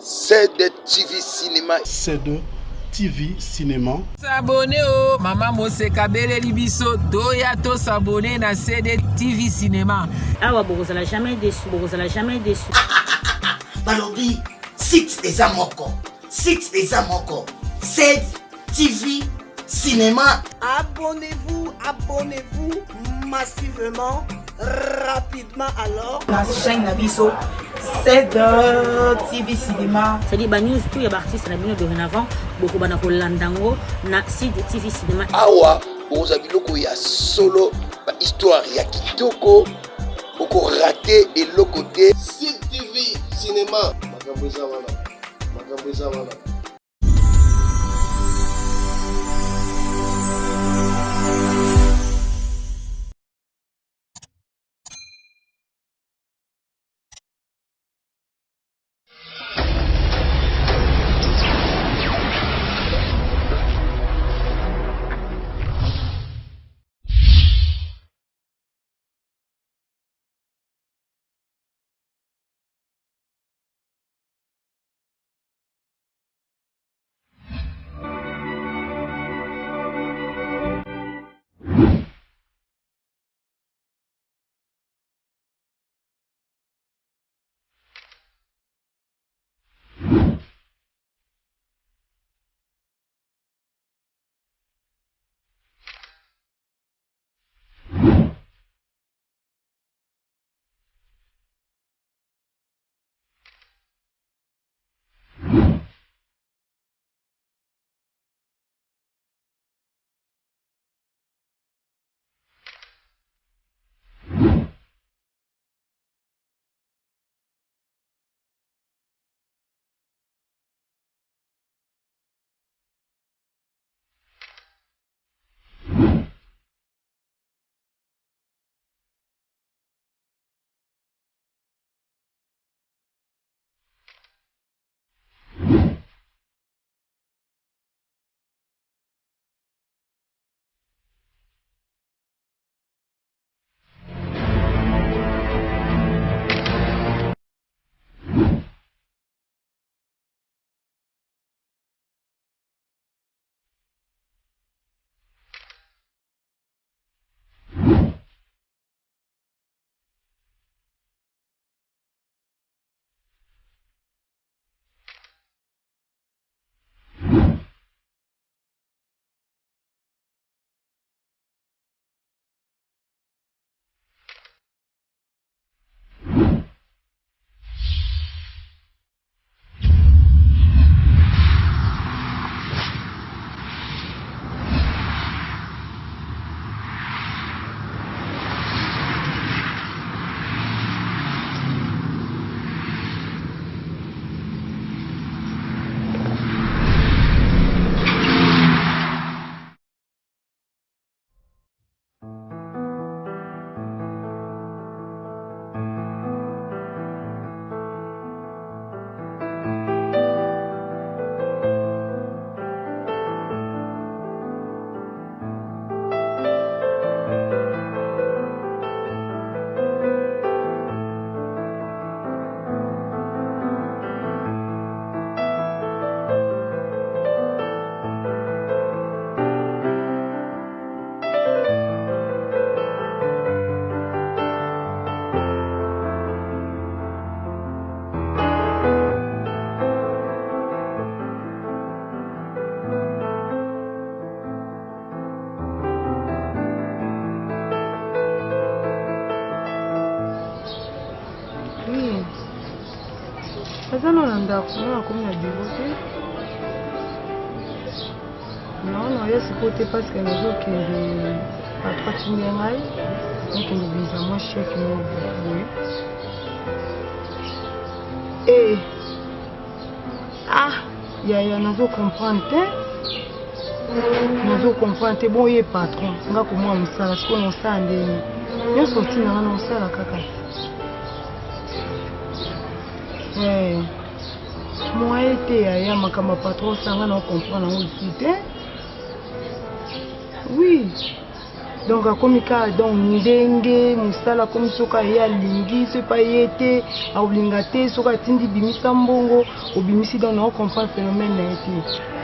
C2TV Cinéma. C2TV Cinéma. S'abonner au Maman Moseka Bele Libiso Doya to s'abonner na C2TV Cinéma. Ah ouais, vous n'allez jamais déçu, vous n'allez jamais déçu. Balobi, site les amoko, site les amoko, C2TV Cinéma. Abonnez-vous massivement, rapidement alors. La chaîne Nabiso, C2TV Cinéma. C'est-à-dire que news tout les artistes na bino dorénavant, beaucoup bana ko landango na C2TV Cinéma. Awa, boza biloko ya solo, ba histoire ya kitoko, boko raté et le côté C2TV Cinéma. Makamboza wana. Nda kuna comme na bureau te non ya sikote parce que nous okende patratine ngai okende biza moi chèque mo boye et ya nazo comprendre te bon ye patron nga ko moi msala siko no sande yo sorti na no sala kaka moi été à ma patron ça va comprendre oui donc akomi kaka donc ndenge mosala akomi soki aye alingi soki pa ye te aolinga te soki atindi bimisa mbongo obimisi donc naocomprendre phénomène na ye te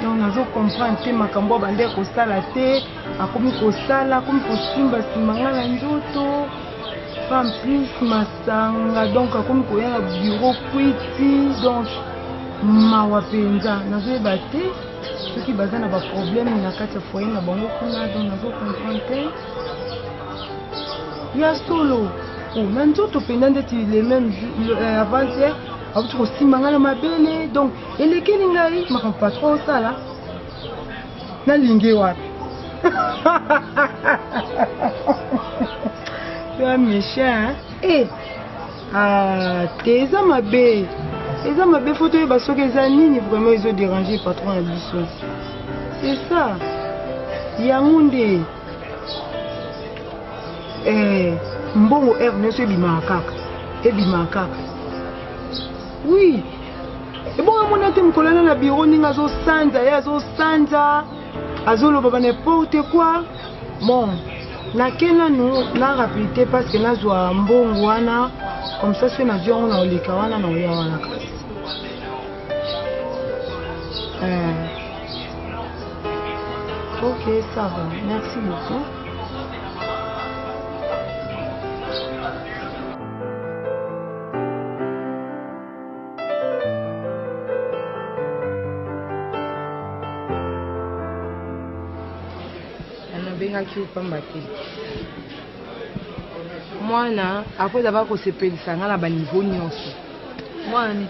donc nazocomprendre te makambo abande kosala te akomi kosala akomi kosimbasimba nga na nzoto en plus masanga donc akomi koya na bureau kwiti donc mawa mpenza nazoyeba te soki baza na baproblème na kati ya foyer na bango kuna donc nazocomprendre te ya solo na nzoto mpenza ndeti le même avant-hier auti kosimba nga na mabele donc elekeli ngai makambo patron osala nalingi wapi c'est méchant te eza mabe faut toyeba soki eza nini vraiment ezodéranger patron ya biso c'est ça yango nde mbongo r nyonso ebimaka kaka oui ebonga mona te mokolana na biro ndenge azosanza ye azosanza azoloba ba n'importe quoi bon nake nanu na rapidité parce que nazwa mbongo wana comme ça soki nazwi yango na oleka wana na oya wana kasi ok ça va merci beaucoup. Anabengaki upamba te mwana après d'abord kosepelisa nga na baniveau nyonso mwana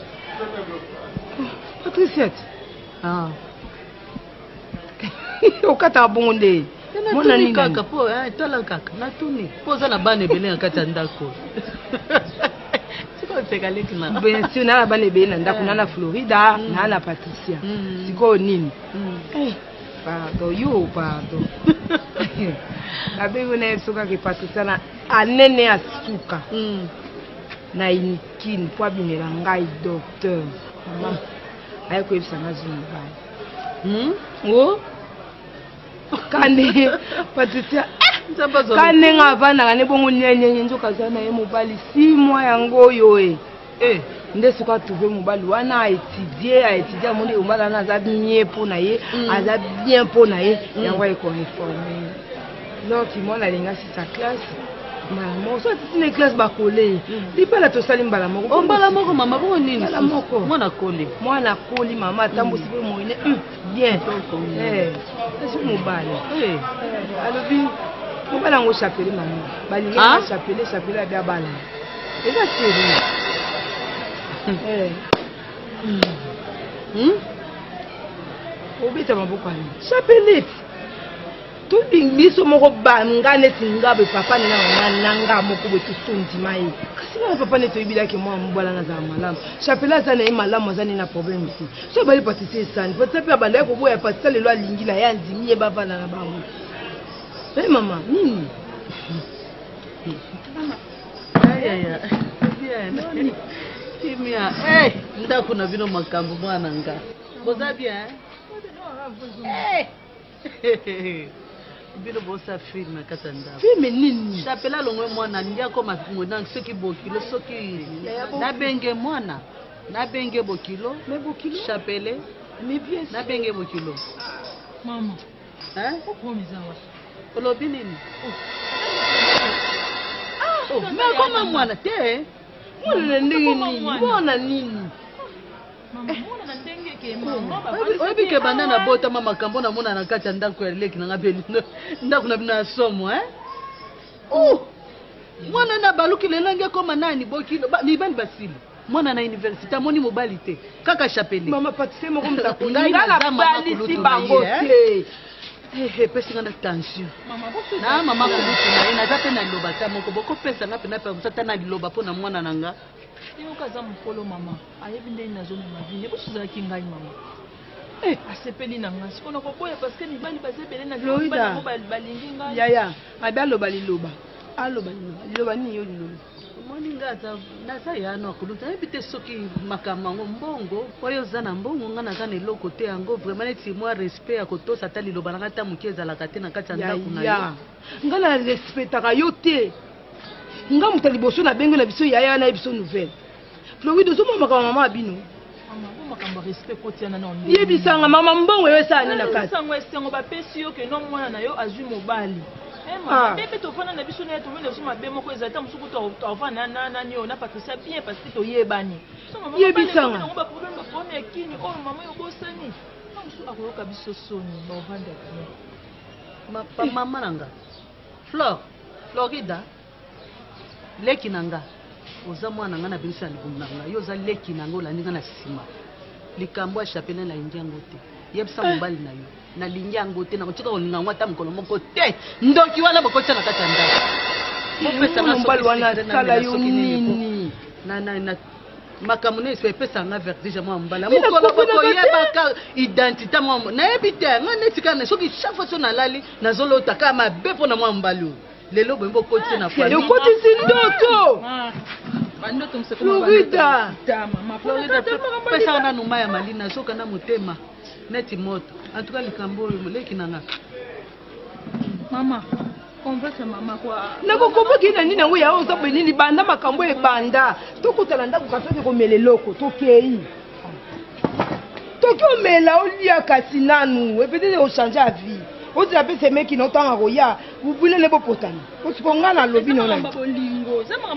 Patriciette okata bongo nde mona nini kaka po tala kaka natuni poza na bana ebele na kati ya ndako bien sûr na bana ebele na ndako na Florida na na Patricia sikoyo nini pardon yo pardon abengo na soka ke Patricia na anene ya suka na inikini po abimela ngai docteur mama aye koyebisa nga zwi mobali kande Patricia kande nga avandaka ne bongo nyenyenye nzoka aza na ye mobali 6 mois yango oyo nde soki atrouve mobali wana aétudie amonde mobali wana aza bien mpo na ye aza bien mpo na ye yango ayekoreforme donc mwana alinga sisa classe mbala moko so atitine classe bakole libala tosali mbala moko mbala moko mama bongo nini mbala moko mwana koli mama atambosi mpe moine bien esi mobali alobi mobali yango chapele mama balingi chapele abi abala eza sérieux obeta maboko ani chapelete tobingiso moko banga neti ngabe papa nanga moko boye tosondima ye kasi mwana papa neti oyebilaki mwa mobala nazala malamu chapele aza na ye malamu aza nini na problème te so ebali patisi esani patisa mpe abanda ye koboya patisa lelo alingi na ye andimi ye bavanda na bango mama nini kimia ndako na bino makambo mwana nga boza bien bino bosa film na kata ndako film nini chapela longwe mwana ndia koma ngona soki bokilo soki nabenge mwana nabenge bokilo me bokilo chapele me bien nabenge bokilo mama okomiza wa olobi nini me koma mwana te mwana ndenge nini mwana nini oyebi ke banda na botama makambo na mona na kati ya ndako ya leki nanga mpe ndako na bino ya somo mwana na baluki lelenge koma nani bokilo mibali basili mwana na université amoni mobali te kaka chapele mama patise moko mtakunga balisi bango te epesinga na tension na mama kolutu na ye naza mpe na liloba ta moko bokopesanga mpena mpe kosata na liloba mpo na mwana na nga yoka aza mokolo mama ayebi ndenge nazomema vine bosozalaki ngai mama asepeli na nga sikona koboya parceke mibali baza ebele na balingi ngai yaya abi aloba liloba aloba nini yo liloba moninga naza yano akuluta yebi te soki makambo yango mbongo oyo oza na mbongo nga naza na eloko te yango vraiment neti mwa respect ya kotosa ata liloba nanga ata moke ezalaka te na kati ya ndako na yo nga na respectaka yo te nga moto ya liboso na benge na biso yaya na ye biso nouvelle Floride ozomona makambo mama abino makambo respect kotiana na onde yebisanga mama mbongo yo esani na kati sango esengo bapesi yo ke no mwana na yo azwi mobali mama bebe tofana na biso na yetu mene so mabe moko ezalata mosuku tofana nani yo na Patricia bien parce que toyebani yebisanga ba problème ba problème ya kini oh mama yo bosani mosuku akoyoka biso soni ba ovanda bien mama nanga Florida leki nanga oza mwana nga na biso ya libumu nanga yo oza leki nanga olandi nga na nsima likambo ya chapene nalingi yango te yebisa mobali na yo nalingi yango te nakotika kolinga yango ata mokolo moko te ndoki wana bokotia na kati ya ndako mobali wana asala yo nini makambo nesi epesanga vertige mwa mobala mokolo bokoyebaka identité mwa nayebi te nga neti kaka soki chaque fois so nalali nazolota kaka mabe mpo na mwa mobali oyo lelo boyembo okotisi na okotisi ndoto Florida pesaka nanu mai ya malina soka na motema neti moto antuka likambo oyo moleki nanga mama converse mama kwa nakokomboki na nini yango yawo oza boye nini banda makambo ebanda tokutana ndako kasoki komela eloko tokei toki omela olia kasi nanu epetete ochange ya vie ozela mpe semeki na otanga koya bubulele bopotana osiko nga na lobi nona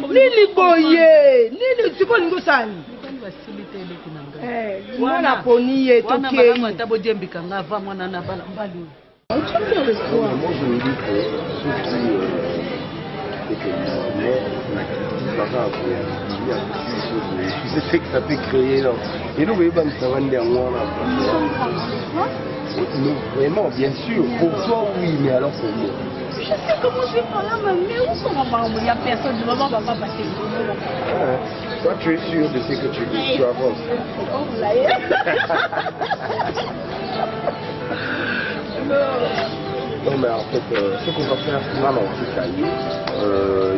nini boye nini siko olingi osani mwana poni ye tokei ata bodiembika nga ava mwana na bala mbali Moi, je me dis que c'est que tu sais ce que ça peut créer là. Et nous, ça va nous vraiment, bien sûr, pour toi, oui, mais alors pour moi. Je sais comment je vais parler, mais où sont mes parents? Il n'y a personne, je ne vais pas passer. Toi, tu es sûr de ce que tu dis, tu avances. Non, mais en fait, ce qu'on va faire, c'est vraiment tout calme.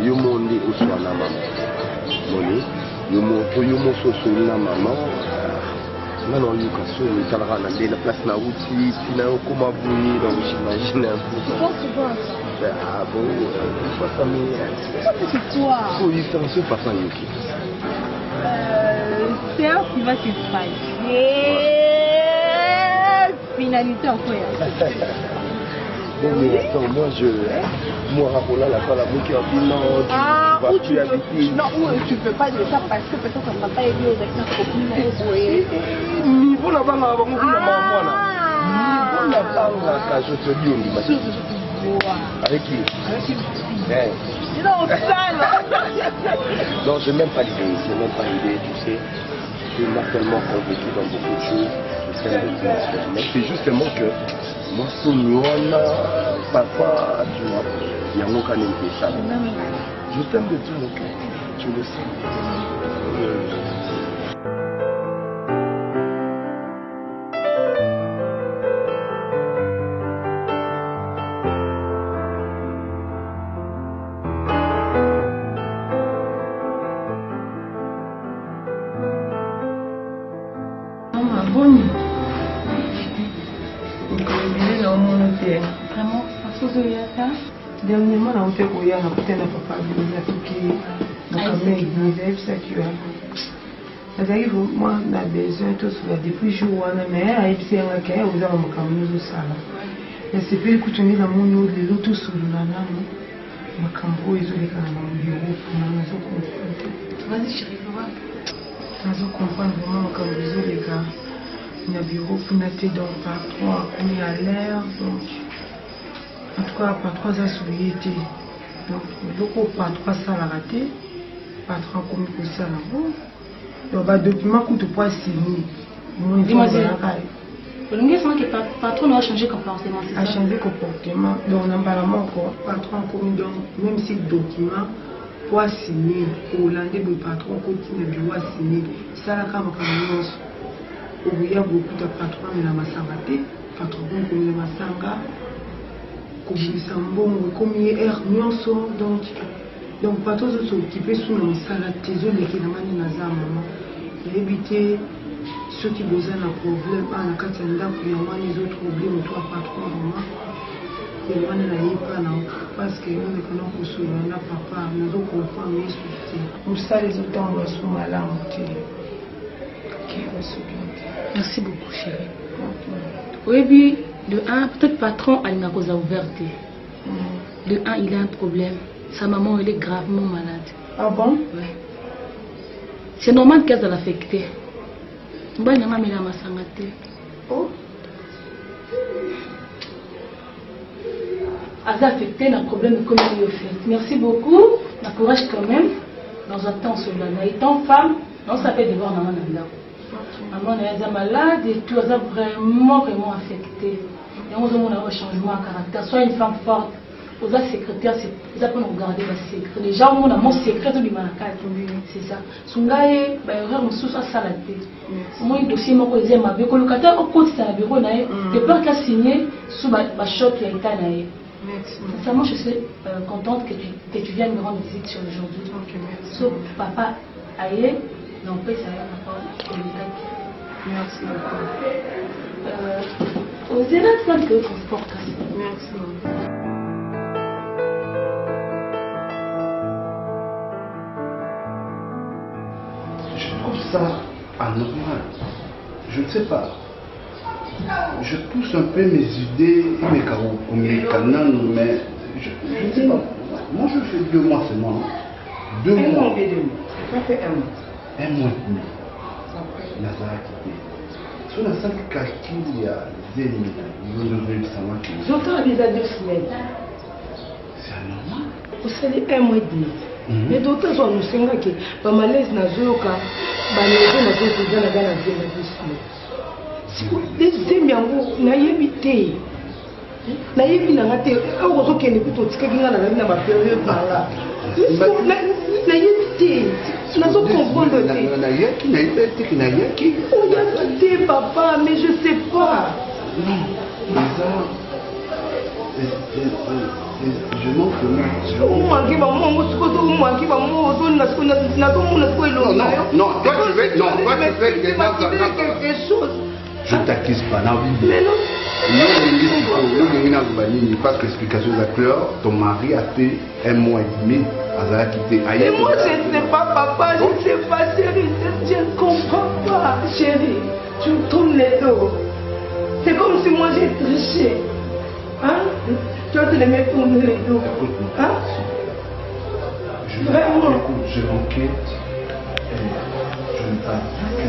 Yo monde au soir na maman. Moni, yo mo soso na maman. Non, Lucas, il y a la place na outil, tu n'as aucun abonné, donc j'imagine un peu. Tu penses que quoi? Ah bon, une fois ça m'est. C'est quoi? Faut y faire ce passant Yuki. C'est un qui va se passer. Finalité en quoi? Bon, mais attends, moi, Rapola, la fois, la boucle, non, tu vas plus habiter. Non, tu ne peux pas dire ça parce que peut-être que papa est lié avec notre copine. Niveau là-bas, on va vous la maman là. Niveau là-bas, quand je te dis, on dit, avec qui? Avec qui? Non, sale. Non, j'ai même pas l'idée, tu sais. Je suis tellement convaincu dans beaucoup de choses. Je sais mais c'est justement que moi, papa, tu vois, il y a mon canin qui est ça. Je t'aime de tout mon cœur, tu le sais. Dernièrement, on a fait qu'il y a peut-être un papa qui est moi, on a besoin de tout ça depuis jour où on a mais il y a un cas où on a un caméra de salle. Et c'est plus que tu n'es dans mon nom de l'autre sur le nanam. Ma cambo est sur les canaux du bureau pour nous comprendre. Vas-y chérie, nous comprendre vraiment comme les les gars. Il y a bureau pour nous dans patron, on est à l'air donc. En tout cas, pas 3 ans sur l'été. Donc, beaucoup pas 3 salles à rater, pas 3 commis pour ça là-bas. Donc, le document coûte pas signé. Dis-moi, le patron a changé comportement. A changé comportement. Donc, on n'a pas encore. Patron commis, donc, même si le document pas signé, au Hollandais, le patron continue de devoir signer. Ça, la caméra, il y a beaucoup de patrons qui ont été patron qui ont été comme il y a donc Donc, pas tous s'occuper sous le salade, tes œufs, les qui n'amènent pas maman. Et éviter ceux qui besoin d'un problème, à la catenda, pour les autres problèmes, toi, patron, maman. Et moi, je pas parce que nous ne connaissons pas papa, nous devons comprendre les soucis. Nous ça les autres en reçoit malade. Merci beaucoup, chérie. Oui, puis, de un, peut-être patron a une cause ouverte. De un, il a un problème. Sa maman, elle est gravement malade. Ah bon? Oui. C'est normal qu'elle soit affectée. Je vais vous dire que oh. elle est affectée d'un problème comme il est fait. Merci beaucoup. La courage quand même. Dans un temps, sur la étant femme, on s'appelle devoir maman là. Maman est malade et tout, elle est vraiment affectée. Et on a un changement de caractère. Soit une femme forte. Aux secrétaires, c'est pour nous garder le secret. Les gens ont mon secret du malade. C'est ça. Sungaye, erreur nous sous ça la tête. Moi, il dossier mon cousin m'a vu que le locataire au côté de bureau naïe, de peur qu'à signer sous ma shop qui a été naïe. Sincèrement, je suis contente que tu viennes me rendre visite sur aujourd'hui. So, papa, aïe, non, pas ça, papa, merci beaucoup. Aux élèves, c'est un peu transport. Merci beaucoup. Je trouve ça anormal. Je ne sais pas. Je pousse un peu mes idées et mes canons, mais je ne sais pas. Moi, je fais 2 mois seulement. 2 mois. Ça fait 1 mois. 1 mois et demi. Nazara quitté. Sur la salle calcul, il y a des ennemis. Ils ont devenu le savoir qui. J'entends déjà 2 semaines. C'est anormal. Vous savez, 1 mois et demi. Mais d'autres sont nous senga que pas malaise na zoka ba lezo na zoka zana gana zena biso. Deuxième yango na yebité. Na yebi na ngate o zo kene kuto tika kinga na ba période mala. Na yebité. Na zo comprendre te. Na yaki na yebité na yaki. On y a dit papa mais je sais pas. Non. Je manque de moi. Non, toi tu veux quelque chose. Je ne t'accuse pas, non. Parce que l'explication est claire, ton mari a fait 1 mois et demi, Azara quitté. Mais moi je ne sais pas papa, je ne sais pas chérie, je ne comprends pas chérie. Tu me tournes les dos. C'est comme si moi j'ai triché. Hein? Tu vas te les mettre pour nous les dos. Hein? Vraiment. Écoute, je m'enquête. Je ne parle plus.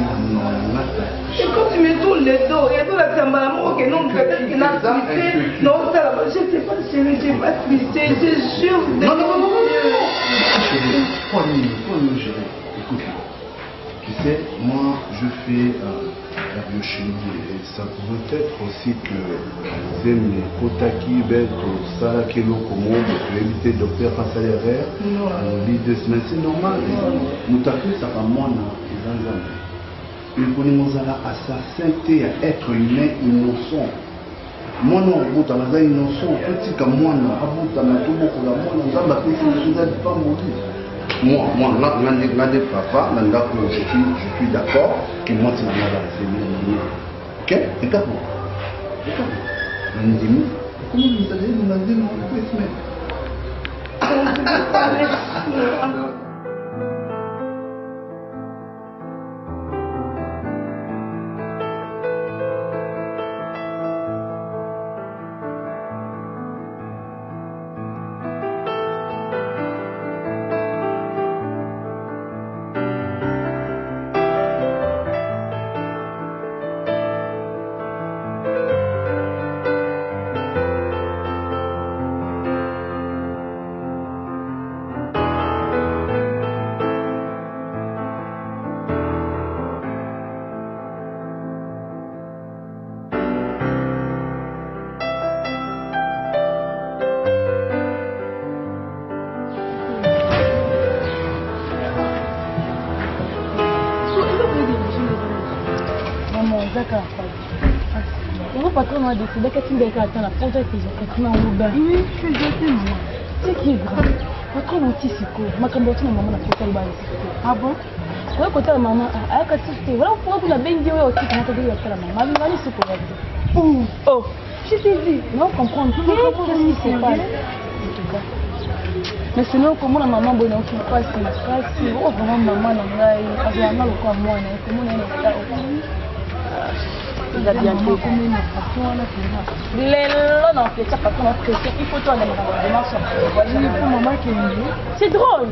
Et quand tu me tournes les dos, et toi la tambalamou, ok, non, peut-être qu'il a twitté. Non, ça va, je ne sais pas, chérie, je n'ai pas twitté, je jure. Non. Chérie, 3 minutes, chérie. Écoute, tu sais, moi, je fais la biochimie et ça pourrait être aussi que les amis, Kotaki, Beto, Sarakelo, Komo, pour éviter le docteur Fassalerer, les 2 semaines, c'est normal. Nous t'avons fait ça par moi, les gens. Il faut nous assassin, être humain innocent. Moi, non, vous êtes innocent, petit comme moi, vous êtes tout beaucoup là, moi, nous avons fait des choses pas mourir. Moi, papa, je suis d'accord que moi, c'est la ok? Et d'accord? Comment vous allez nous demander nos 2 semaines? Mon patron m'a décidé que tu devais attendre la porte et que je continue en Uber. Oui, je sais, maman. C'est qui est grave. patron outil siko makambo tu na mama na kota ba ah bon ouais kota la mama ah ka tu voilà pour la bengi ouais aussi comment tu dis la mama ngani siko ya oh je t'ai dit non comprendre qu'est-ce qui se passe en tout cas mais sinon comment la maman bonne qui passe la classe oh vraiment maman na ngai azana lo kwa mwana comment na ngai il a bien fait comme une façon là lelo non c'est ça parce qu'on a pressé il faut toi aller dans maman qui c'est drôle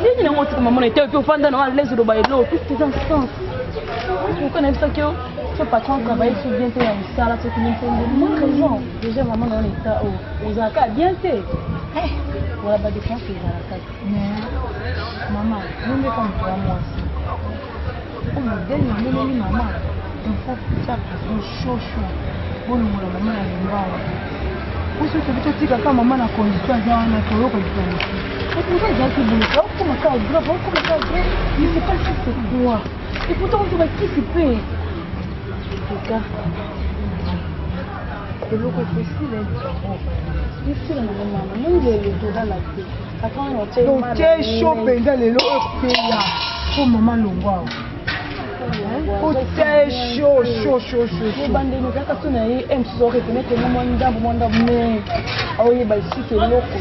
dis non moi maman était au fond dans l'aise de bailo tout c'est dans ce sens vous connaissez ça que ce patron travaille sur bien fait une salle c'est une moi raison déjà maman dans l'état aux aka bien fait voilà ba défense c'est à la tête mais maman vous me comme moi aussi on me donne maman il faut ça chaud bon mon maman elle est là où se fait petit quand maman a conduit à na tolo ko ditani et pour ça j'ai été bloqué comment ça grave comment ça grave il sait pas si c'est quoi et pourtant on va participer en tout cas et le côté facile il faut la maman non le dos dans la tête attends on tient chaud pendant les lots là pour maman longwa c'est chaud. Les bandes nous ont cassé naïe, aime se reconnaître que maman ndambo mais aoye ba ici c'est loko.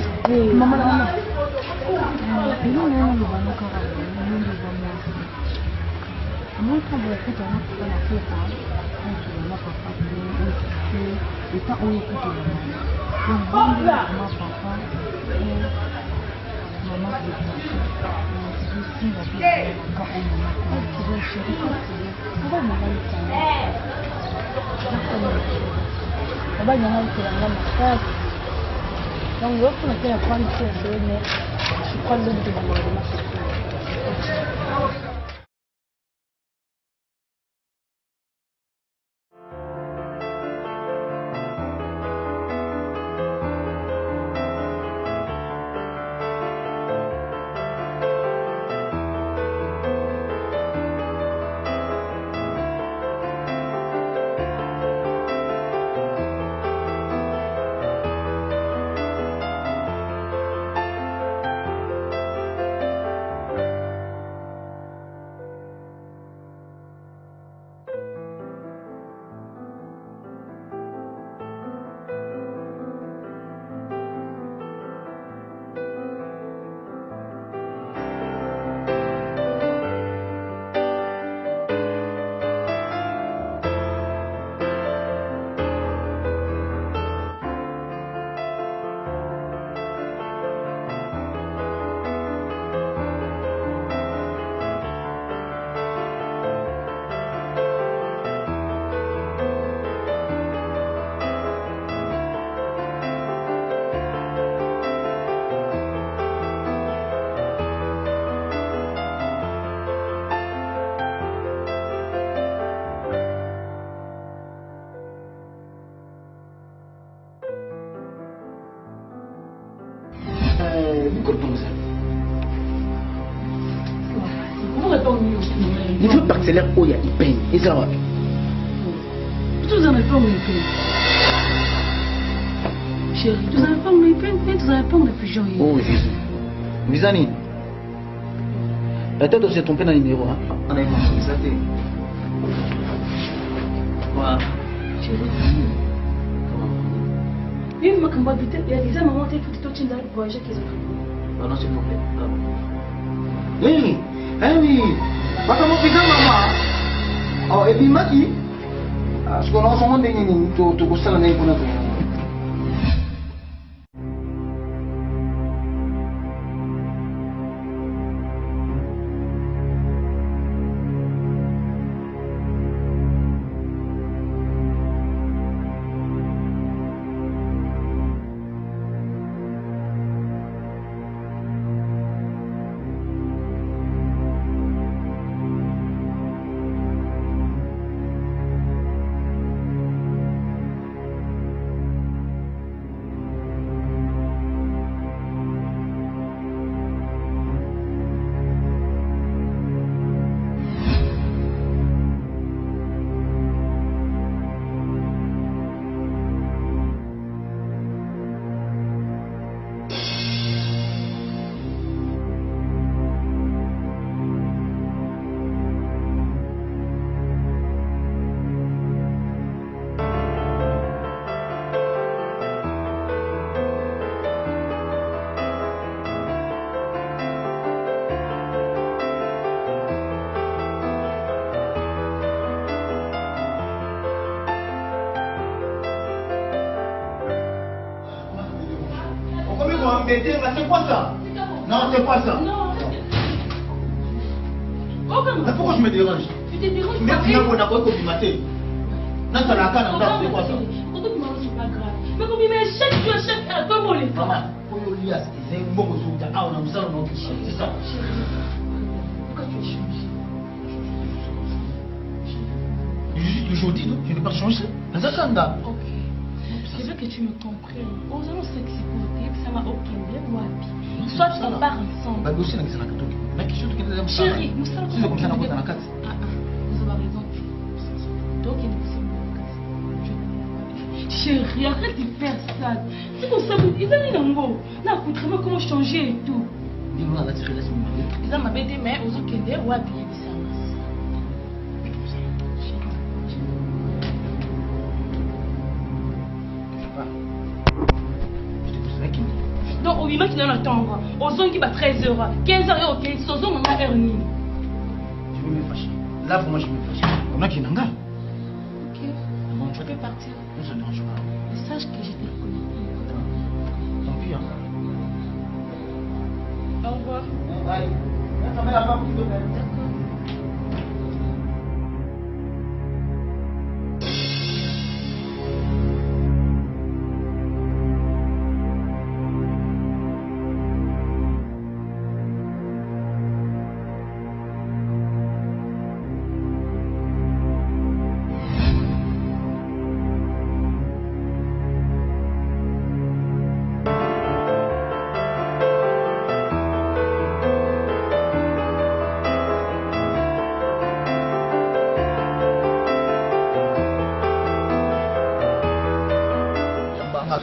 Maman. Non le bana kara. Moi quand je fais ça on a fait ça. On a pas fait et ça on écoute. Donc maman papa maman Il faut parcellaire où il y a il paye. Et ça va. Vous n'avez pas où il paye. Chérie, vous n'avez pas où il paye. Vous n'avez pas où il paye. Oh Jésus. Visani. La tête s'est trompée dans le numéro. On a eu ça. Voilà. Chérie. Oui, mais comme il y a des moments où il faut que tu ailles voyager qu'ils ont. Non, s'il vous plaît. Oui. Oui. Makambo pika mama. Oh, ebi maki. Parce qu'on a son monde ni to kosala na ipona to. m'embêter, c'est quoi ça? Non, c'est quoi ça? Non. Mais pourquoi je me dérange? Tu te déranges pas. Merci à vous d'avoir complimenté. Non, ça n'a qu'à c'est quoi ça? Pourquoi tu m'as dit c'est pas grave? Mais comme il met chaque jour, chaque heure, comme on les fait. Maman, pour y aller, c'est un bon résultat. Ah, on a besoin de notre chien, c'est ça. Pourquoi tu as changé? Je suis toujours dit, je n'ai pas changé. C'est ça, Kanda. Ok. Je veux que tu me comprennes. Aux allons s'exposer, que ça m'a aucun bien, moi. Soit tu en pars ensemble. Bah, aussi, c'est la catholique. Mais qui est-ce que tu Chérie, nous sommes comme ça, on a la carte. Vous avez raison. Donc, il nous sommes dans la carte. Chérie, arrête de faire ça. C'est pour ça que ils ont mis un mot. Là, pour vraiment comment changer et tout. Dis-nous, on a tiré la semaine. Ils ont m'aidé, mais aux autres qui étaient, ouais, bien ça. Donc, au moment qui dans le temps, aux zones qui va 13h, 15h, ok, c'est aux zones on a heure ni. Je vais me fâcher. Là, pour moi, je vais me fâcher. On a qui n'anga. Ok. Bon, tu peux partir. Non, ça ne dérange pas. Mais sache que je t'ai reconnu. Tant pis, hein. Au revoir. Bye. Ça met la femme, s'il te plaît. D'accord.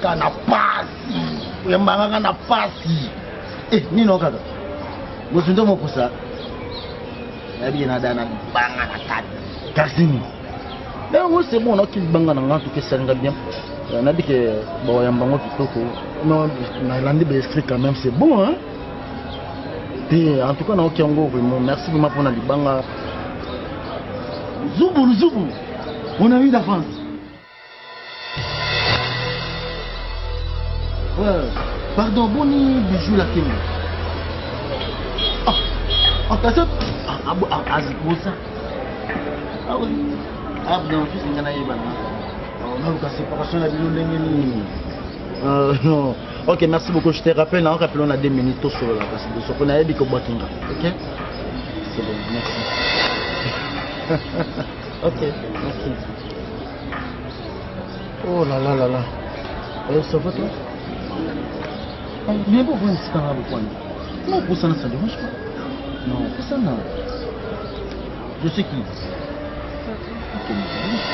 Na pasi uyambanga na pasi nino kaka ngosundo mokosa yabi na dana banga na tata kasini donc c'est bon on banga na ngatu ke sanga bien on a dit que bon yambango kitoko non na landi be esprit quand même c'est bon hein et en tout cas na okiango vraiment merci vraiment pour na libanga zubu on a eu la France. Pardon, boni bijou la kemi. Ah, t'as ça? Ah, c'est pour ça. Ah oui. Ah, non, je suis gana yeba. Non, la séparation la bilo ndengeni. Non. OK, merci beaucoup. Je te rappelle, on rappelle on a 2 minutes sur la parce que ce qu'on a dit que boatinga. OK? C'est bon, merci. OK, merci. Oh là là là là. Ça va toi? Mais pourquoi c'est pas grave? Non, pour ça, ça ne dérange pas. Non, pour ça, non. Je sais qui. Ok, mais ça dérange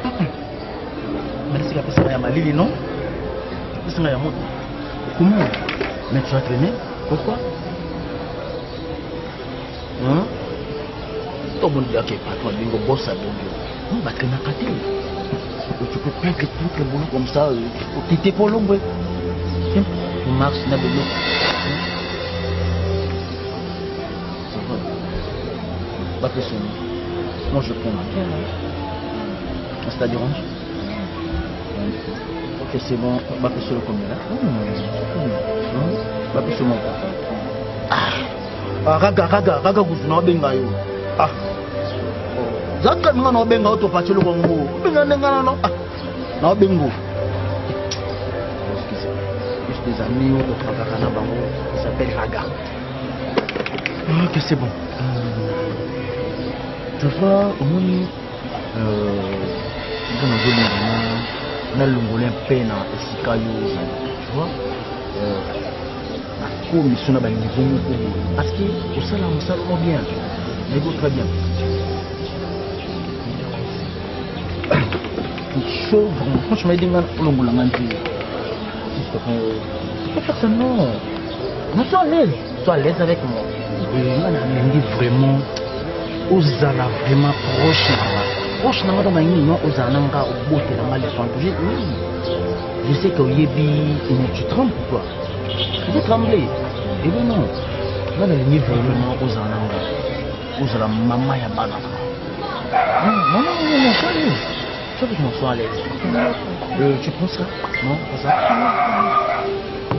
pas. Merci la personne à Malili, non? La personne à Yamoto. Comment? Mais tu as traîné? Pourquoi? Hein? Ok, patron, bingo boss à bonjour. Non, bah, tu peux perdre tout le boulot comme ça. Tu t'es pas l'ombre. Tu marches dans le lot. Ça va. Pas pressionner. Moi, je prends. Ça te dérange? Ok, c'est bon. Pas pressionner comme là. Pas pressionner. Ah, raga, vous n'avez pas eu. Ah. Zaka nga na benga auto pachelo kongo. Benga nga na bengo. Juste des amis auto travailler na bango, ça s'appelle Raga. OK, c'est bon. Tu vois au moins dans le na longolin pena esikayo, tu vois? Na commission na ba niveau moko parce que au sala musala bien. Mais vous très bien. Chaud, franchement, il y a un long boulot. Tu peux faire ça, non. Non, sois à l'aise avec moi. Il est vraiment aux ala vraiment proche. Proche, dans ma ligne, aux ananga, au bout de la malle de oui. Je sais que tu trembles pourquoi? Tu peux trembler. Et bien non. Là, la ligne vraiment aux ananga. Aux ala maman ya banana. Non, sois à l'aise. Tu veux que je m'en sois à l'aise. Tu prends ça? Non, pas ça.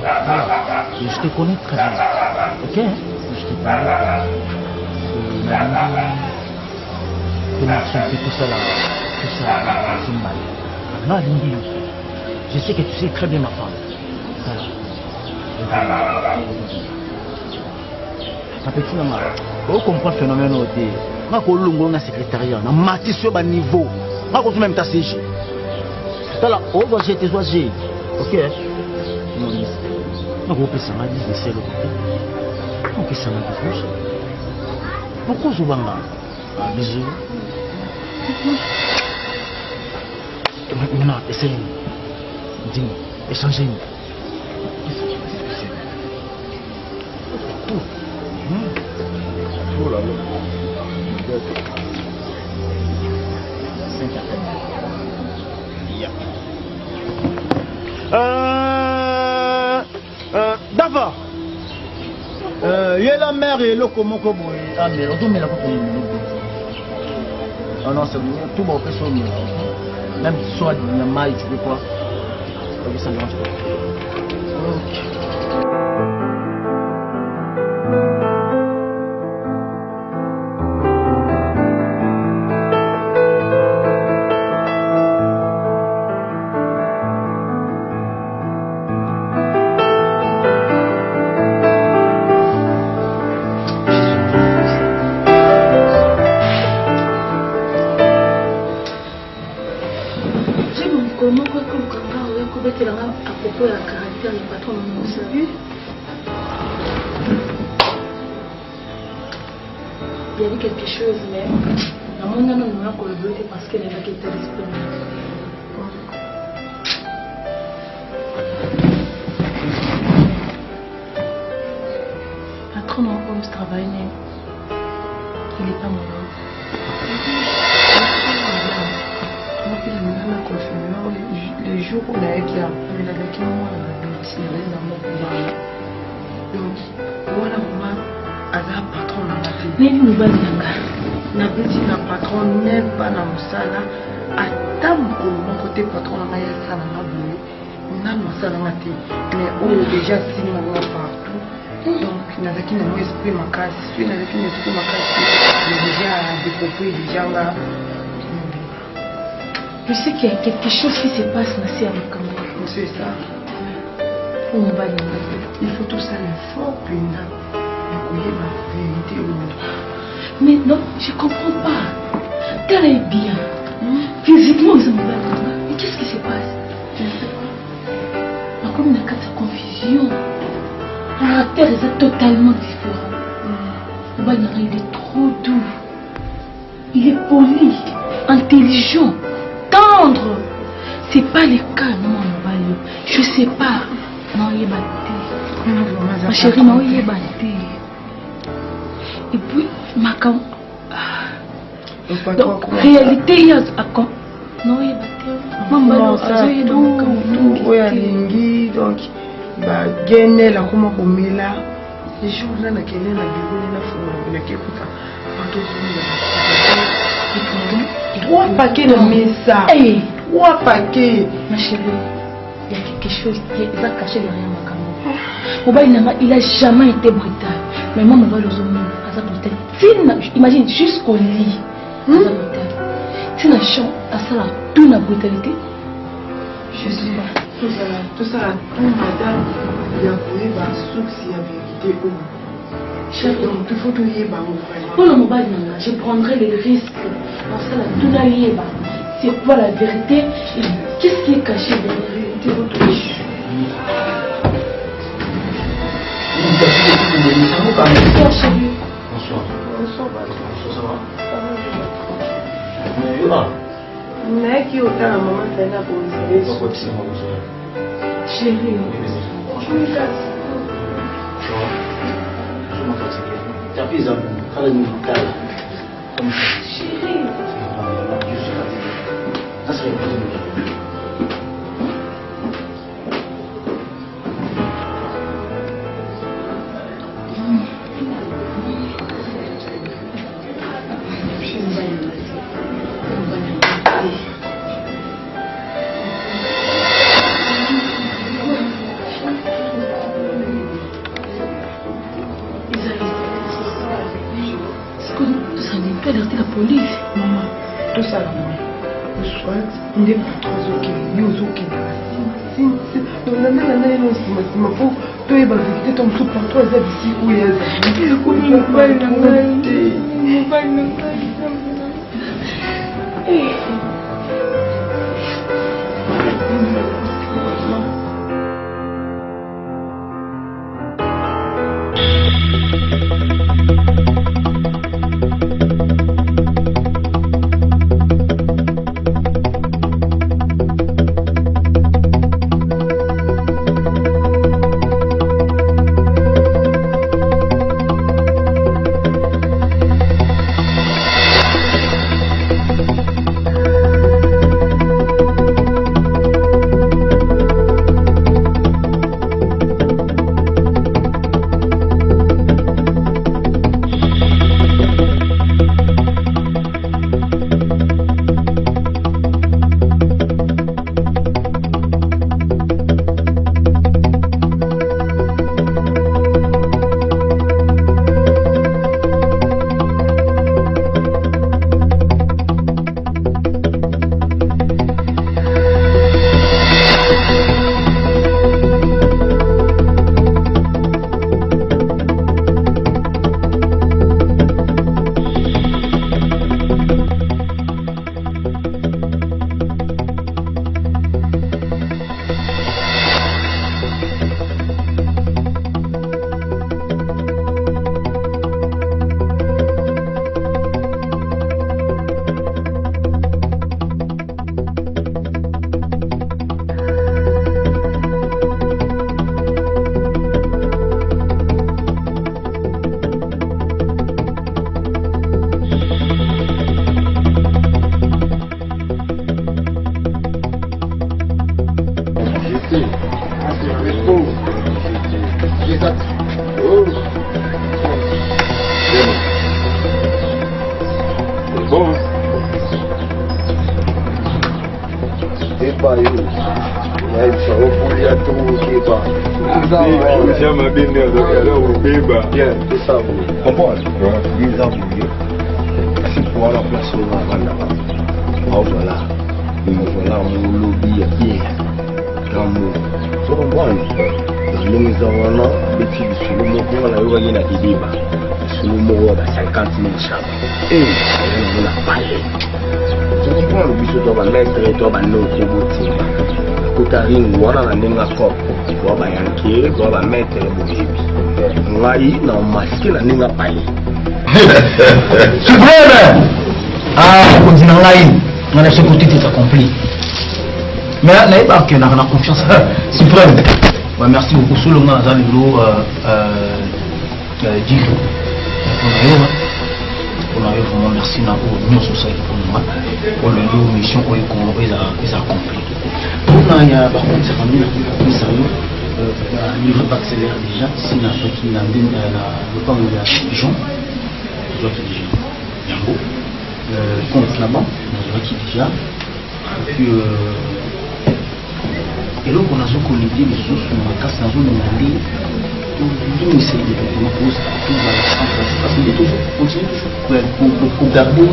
Voilà. Je te connais très bien. Ok? Je te connais très bien. Tout ça là, c'est mal. Non, Lindy, je sais que tu sais très bien ma femme. Ma petite maman, on comprend le phénomène au dé. Je suis un secrétariat, je suis sur un niveau. Je suis même ta CG. Là, on va jeter tes oiseaux. Ok? Non, on va ça m'a dit de c'est le côté. On peut ça m'a dit. Pourquoi je vais là? Bisous. Maintenant, essayez. Dis-moi, échangez-nous. Oh là là. D'abord, il y a la mère et le comoko. Ah, mais l'autre, mais la ah non, c'est bon, tout bon, fait son même soit de la maille, tu veux quoi? Ça ne dérange pas. Il y avait quelque chose, mais la monnaie n'a pas collaboré parce qu'elle était disponible. Patron en homme travaille, mais il n'est pas mon homme. Les jours où on a été là, on avait qui moi donc voilà moi aza patron na mati nini mobali nanga na beti na patron même pas na mosala ata mokolo moko te patron na ngai asala nga boye nanu asala nga te mais oyo déjà sima nga partout donc nazalaki na mo esprit makasi soki nazalaki na esprit makasi déjà développé déjà nga. Je sais qu'il y a quelque chose qui se passe dans ces Américains. C'est ça. Il faut tout ça l'effort, puis mais non, je ne comprends pas. Terre est bien. Physiquement, ils sont mal. Mais qu'est-ce qui se passe? Je ne sais pas. Comme il y a cette confusion. Le caractère est totalement différent. Il est trop doux. Il est poli, intelligent. Tendre, c'est pas le cas, non, je sais pas. Non, il est battu. Ma chérie, non, il est battu. Et puis, ma cam. Donc, réalité, il y a. Non, il est battu. Maman, ça, tout, il y a lingi, donc, bah, gagner la comme on là. Les jours là, on a gagné la bureau, on a fait la képuka. Trois paquets de messa. Hey. Trois paquets. Ma chérie, il y a quelque chose qui est caché derrière ma caméra. Il n'a jamais été brutal. Mais moi, je vais le zoomer. Imagine, jusqu'au lit. Tu n'as pas à ça, toute la brutalité. Je sais pas. Tout ça, tout madame, il y a voulu ma source, il y a vérité. Chérie, donc il faut tout y aller. Pour le mobile, je prendrai les risques. Dans ça, tout d'aller. C'est pas la vérité. Et qu'est-ce qui est caché derrière la vérité? Bonsoir, chérie. Bonsoir. Bonsoir, Ça va? mais qui autant la maman fait là pour vous aider? Chérie. alerter la police. Maman, tout ça là, le soit, il est pour 3 ok, il est aux ok. Donc, la nana est non, c'est ma pauvre. Toi, il va visiter ton soupe par toi, ici où il y a des. Il va Suprême! Ah, on dit on a ce côté tout accompli. Mais là, il n'y a pas confiance. Suprême. Ouais, merci beaucoup. Sous le nom de Zalilo, Djiko. On a eu vraiment merci à l'Union sociale pour nous. On a eu une mission qui est accomplie. On a eu par contre, c'est famille, niveau accéléré déjà, si on a fait qu'il y a le temps de la Jean, je dois te dire, Yango, compte là-bas, on a qui déjà, et puis, et là on a ce collectif, les choses sur la casse, dans une demandée, on essaye de proposer tout dans la centre, parce qu'il est toujours, continue toujours, pour garder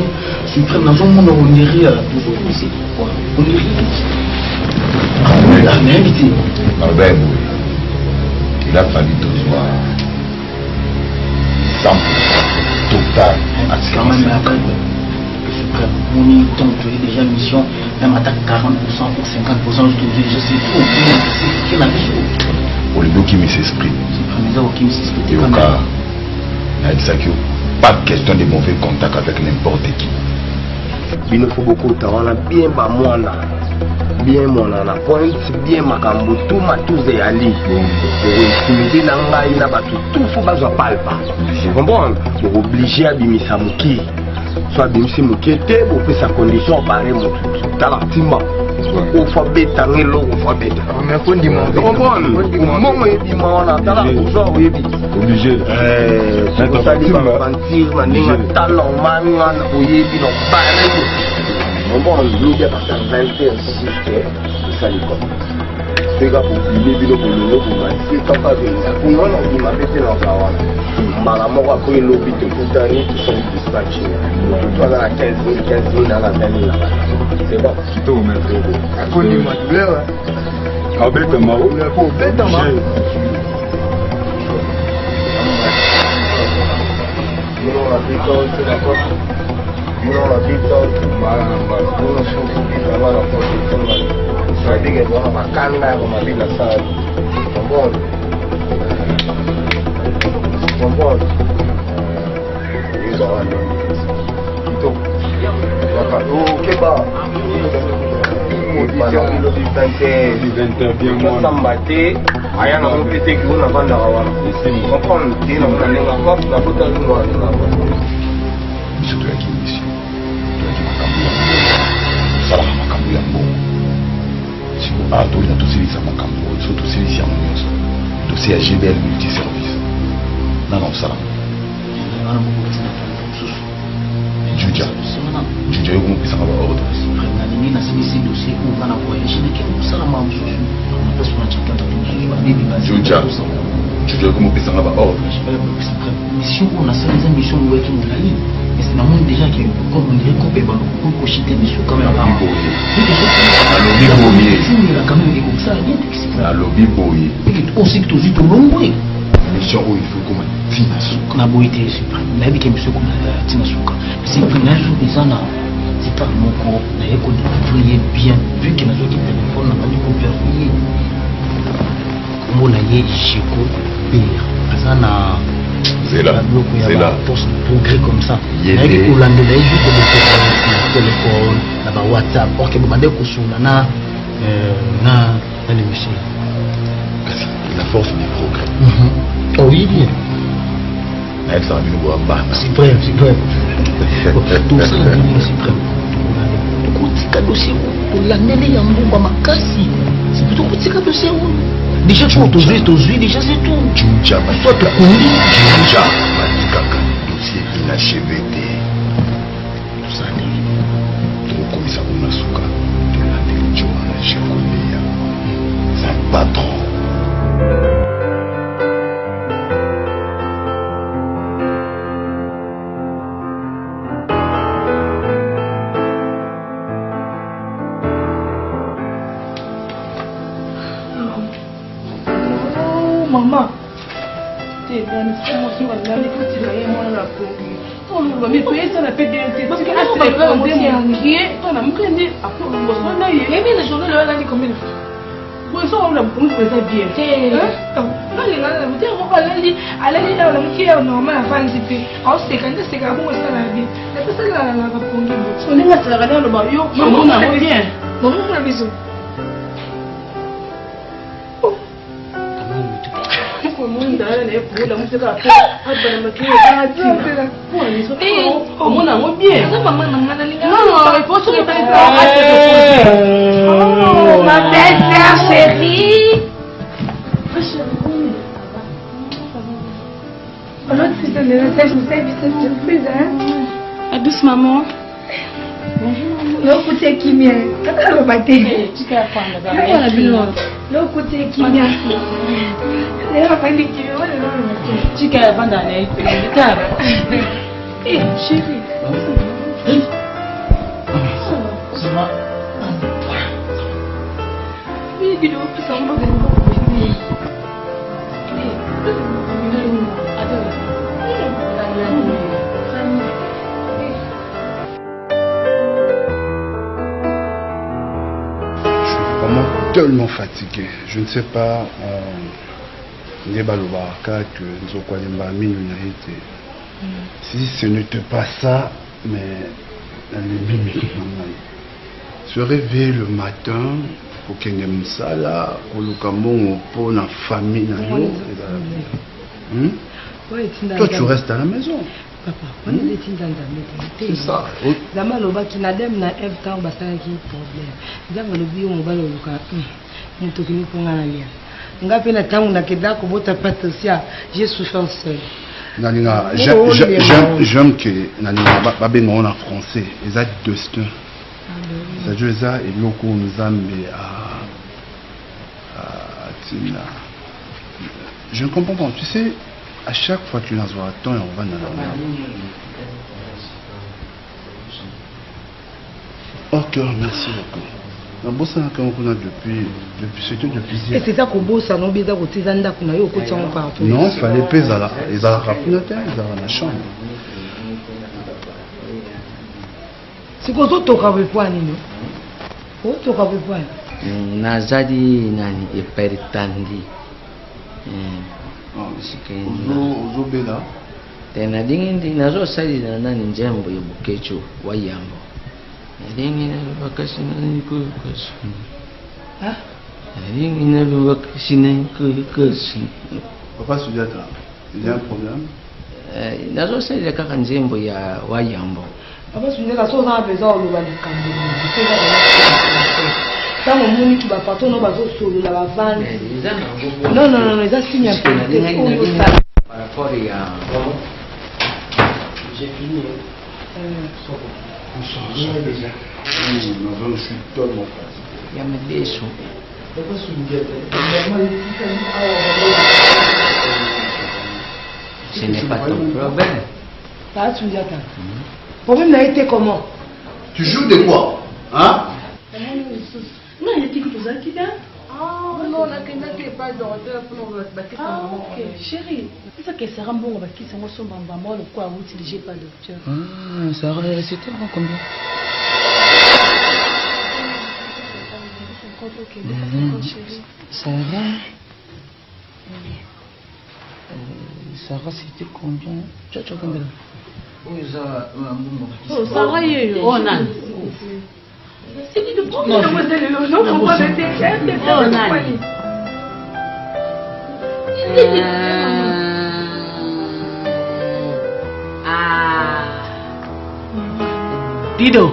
suprême dans un monde où on irait toujours ici, on irait, on est invité. Il a fallu toujours 100% total. Quand même, on est donc déjà mission, même attaque 40% ou 50%, je sais tout. C'est la mission. Pour le qui s'exprime. Pas de question de mauvais contact avec n'importe qui. Il nous faut beaucoup de temps. On a bien bas moi là. Bien mon la pointe, bien ma cambo, tout ma tous et ali. Pour utiliser l'angaï n'a pas tout faut pas en palpa. Vous comprenez? Pour obliger à bimisa muki. Soit bimisi muki te pour faire sa condition barré mon tout. Talatima. Au faut bêta l'eau, au faut bêta. Mais faut dire mon. Vous comprenez? Au moment où il m'a on a tala toujours oui. Obligé. C'est ça dit mentir, maninga talon manga na oyebi no barré. On va en louer parce que 21 c'est ça les feka publier biloko loloko basi kaka benza kuna na ndima pete na kawana mbala moko apo elobi tokutani tosali dispatch moto aza na 15 000 ala 20 000 na bata c'est bon kitoko maître akondima tulewa abeta mao obeta mao non la vita c'est d'accord non la vita mala mala non shuku kita mala kwa kitoma sadike kwa makanga kwa mabila sana bon bon hizo wana kito waka keba audition ilo distante sambate aya na mpete kuna banda wana comprendre tena mnanenga kwa na kuta nwa na surtout avec ici salama makambo ya mbongo siko toyina tosilisa makambo so tosilisi yango nyonso dossier ya GBL multiservice nana osalama juja yo komopesaka baordre nalingi nasilisi dossier oyo bana voyage nake osalama mosusu napesi na champion juja yo komopesaka baordre mission oyo nasala eza mission moyaki molai mais namoni déjà que comme on dirait qu'on peut pas beaucoup chiter mission quand même quand même et comme ça rien d'excité na lobby boy on sait que tout vite longo mission oyo il faut comme tina suka na boité suprême na bi mission comme tina suka c'est premier jour des ans c'est pas mon corps na yeko déployer bien vu que na zo téléphone na pas du coup vérifier comment la yé chiko pire azana Zela, progrès comme ça. Il y a des Hollandais qui ont le téléphone, la WhatsApp, or que demandez qu'on soit na l'émission. La force du progrès. Oh oui bien. Ça va nous voir bas. C'est vrai. Tout ça c'est vrai. Kutika dossier Hollandais ya mbumba makasi. C'est plutôt kutika dossier. Déjà tu aujourd'hui déjà c'est tout. Juja soit tu connais Juja Matikaka dossier inachevé tout ça trop comme ça on a souka de la télévision je connais ça pas trop Maman, t'es dans le fond, tu vas aller écouter la maman la plomberie. On va me payer ça la paix bien. Parce que à téléphone, on est inquiet. On a même dit, après, on va se dire, mais la journée, là, elle est combien de fois? Bon, ça, on a beaucoup de ça bien. Non, les gars, vous dites, on va aller, aller là, on a qui est normal à faire un petit peu. Alors, c'est quand c'est quand on ça la vie. La personne là, la plomberie. On est là, ça va dans le barrio. Maman, on a bien. Maman, on a besoin. Ma belle sœur chérie. Alors tu te le message, je sais que c'est surprise, hein? À douce maman. L'autre côté qui vient. Quand on va mater. Tu peux apprendre là-bas. L'autre côté qui vient. Tu peux apprendre d'aller. Eh, chérie. Ça va. Oui, il est au plus en mode. Tellement fatigué, je ne sais pas si ce n'était pas ça, mais se réveiller le matin pour qu'il y ait une salle pour le camon pour la famille. Toi tu restes à la maison. Papa, c'est ça. Zama loba kinadem na Eve tant basalaki problème. Zama lobi o mobalo luka. Muto kini ponga na lia. Ngapi na tangu na keda ko bota patosia, j'ai souffert seul. Nalinga, j'aime que nalinga babe non en français, les a destin. Ça joue ça et loko nzambe Je ne comprends pas. Tu sais, à chaque fois que tu nous vois à temps et on va dans la merde. Ok, merci beaucoup. Depuis et c'est ça qu'on bosse à nos bêta côté zanda qu'on a eu au côté en partout. non, il fallait payer ça. Ils ont rappelé notre terre, ils ont la chambre. C'est quoi ça, tu as vu quoi, Nino? Oh, tu as vu quoi? Nazadi nani eperitandi. Ozo bela. Tena dingi nazo sali na nani njembo yobukecho wayambo. Dingi na bakasi nani kukasu. Ah? Dingi na bakasi nani kukasu. Papa Soujata, il y a un problème? Nazo sali na kaka njembo ya wayambo. Papa Soujata, so na besoin de le cambi. Quand on m'a dit que va partir, on va solo la vanne. Non, non, non, ils ont signé un peu. Par rapport à... J'ai fini. Je suis tellement fatigué. Il y a mes déchets. Ce n'est pas ton problème. Pas Soujata. Le problème a été comment? Tu joues de quoi? Hein? Non, il y a des choses qui viennent. Ah, non, on a qu'un pas d'ordre pour nous battre. Ah, ok, chérie. C'est ça que c'est un bon qui s'en va sur ma maman, le quoi, vous utilisez pas de docteur. Ça c'était combien? Sarah. Sarah, c'était combien? Tu as combien? Oui, ça. Oh, Sarah, il y a eu. Oh, non. C'est dit de prendre mademoiselle Léonore pour moi de t'aider. Oh, Nani. Dido.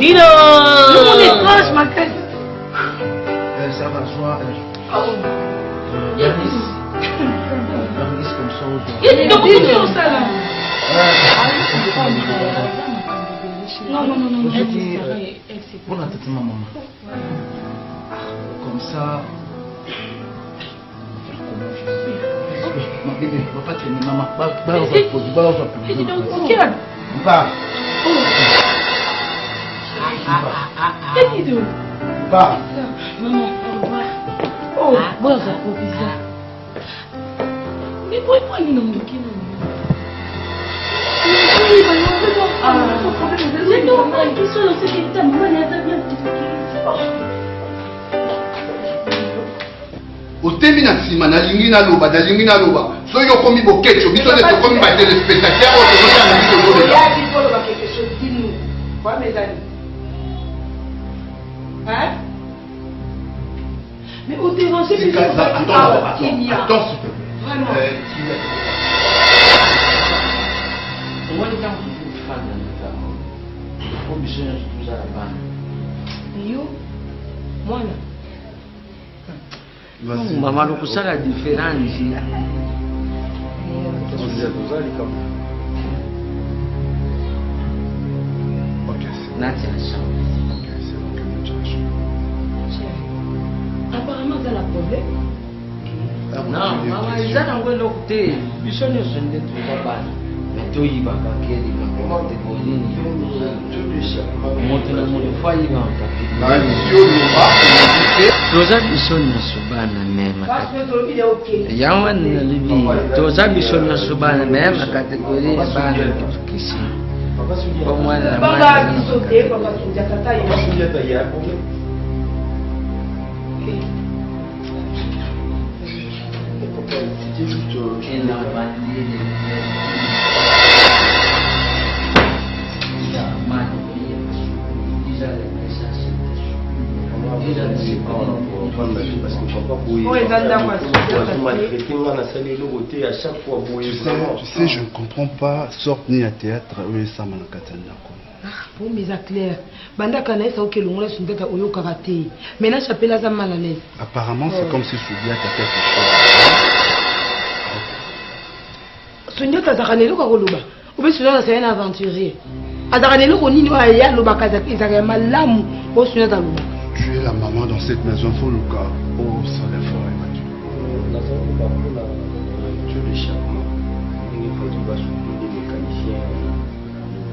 Dido. Le monde est proche, ma tête. Ça va, soit. Yanis comme ça. Il y a des documents ça là. Non, non, non, non. Je dis, pour la tête maman. Comme ça. Ma bébé, papa, tu es maman. Et dis donc, regarde. Pas. Et dis donc. Pas. Maman, au revoir. Oh, bon, ça fait bizarre. Mais pourquoi il n'en a qu'un? Mais non, ils sont dans cet état, maman, il y a bien Otemi na sima na lingi na loba soki okomi bokecho biso nde tokomi ba téléspectateur oyo tozotala na biso kolela quelque chose, dis-nous. Quoi, mes amis? Hein? Mais au déranger, mais attends, s'il te plaît. Vraiment. Yo, moi là. Maman, le ça la différence. Apparemment, ça a problème. Non, maman, ils ont un peu l'octé. Ils sont tous des trucs là. Mais toi, il va pas qu'il y ait des toza biso nyonso bana mema yango na libi toza biso nyonso bana mema kategori ya bana kitukisi omwana Tu sais, je ne comprends pas, sort ni à théâtre, oui, ça m'a Pour mes clair. Banda kana ça ok l'ongla sundaka oyo karaté. Maintenant j'appelle à mal à l'aise. Apparemment, c'est comme si Soubia t'a quelque chose. Sundaka zakane lo ka koloba. Obe sundaka c'est un aventurier. azaka leloko nini oyo ya alobaka ezaka ya malamu osuni azaloba. Tu es la maman dans cette maison, faut le cas. Oh, ça l'est fort, Mathieu. Tu es l'échappement. Il faut que tu vas soutenir des mécaniciens.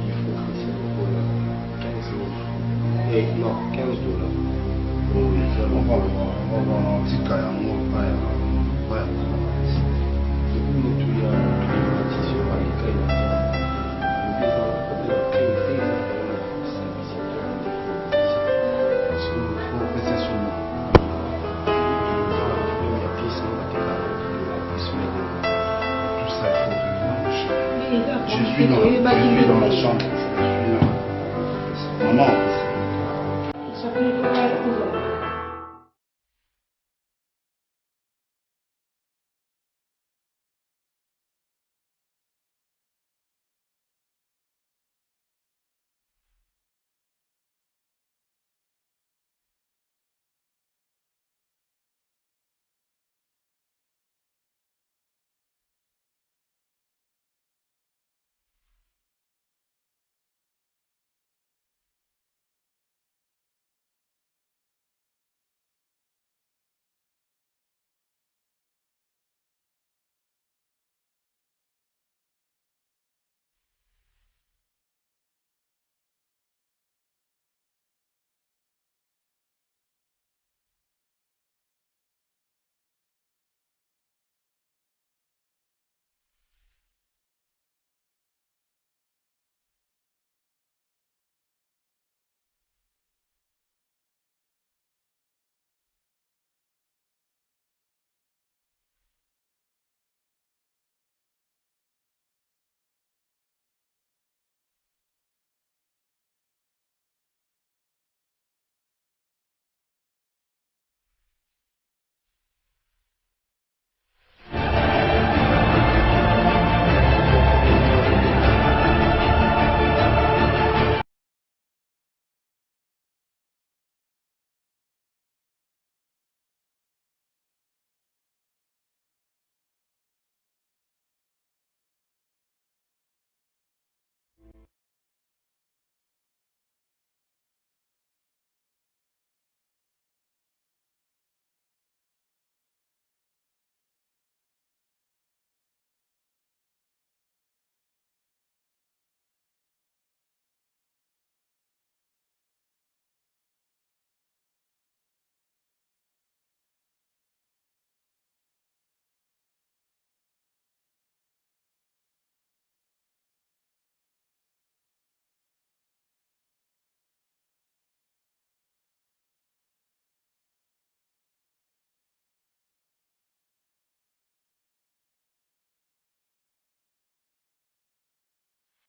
Il faut que c'est pour 15 000 francs. Et non, 15 $. Oui, on va voir un petit cas, on va pas. Je suis dans la chambre. Maman,